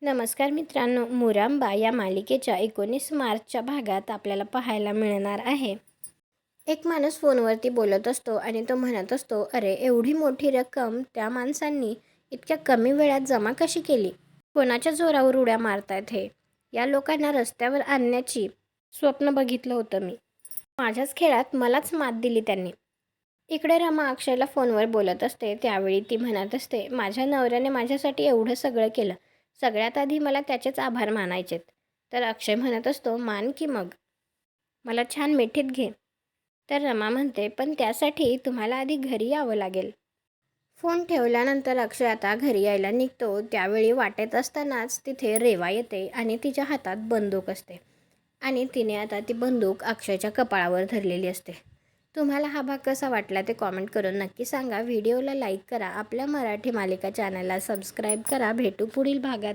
नमस्कार मित्रांनो, मुरांबा या मालिकेच्या 19 मार्चच्या भागात आपल्याला पाहायला मिळणार आहे. एक माणूस फोनवरती बोलत असतो आणि तो म्हणत असतो, अरे एवढी मोठी रक्कम त्या माणसांनी इतक्या कमी वेळात जमा कशी केली? कोणाच्या जोरावर उड्या मारतायत हे? या लोकांना रस्त्यावर आणण्याची स्वप्न बघितलं होतं मी. माझ्याच खेळात मलाच मात दिली त्यांनी. इकडे रमा अक्षयला फोनवर बोलत असते. त्यावेळी ती म्हणत असते, माझ्या नवऱ्याने माझ्यासाठी एवढं सगळं केलं. सगळ्यात आधी मला त्याचेच आभार मानायचेत. तर अक्षय म्हणत असतो, मान की मग, मला छान मिठीत घे. तर रमा म्हणते, पण त्यासाठी तुम्हाला आधी घरी यावं लागेल. फोन ठेवल्यानंतर अक्षय आता घरी यायला निघतो. त्यावेळी वाटेत असतानाच तिथे रेवा येते आणि तिच्या हातात बंदूक असते आणि तिने आता ती बंदूक अक्षयच्या कपाळावर धरलेली असते. तुम्हाला हा भाग कसा वाटला ते कॉमेंट करून नक्की सांगा. व्हिडिओला लाईक करा. आपल्या मराठी मालिका चॅनलला सबस्क्राईब करा. भेटू पुढील भागात.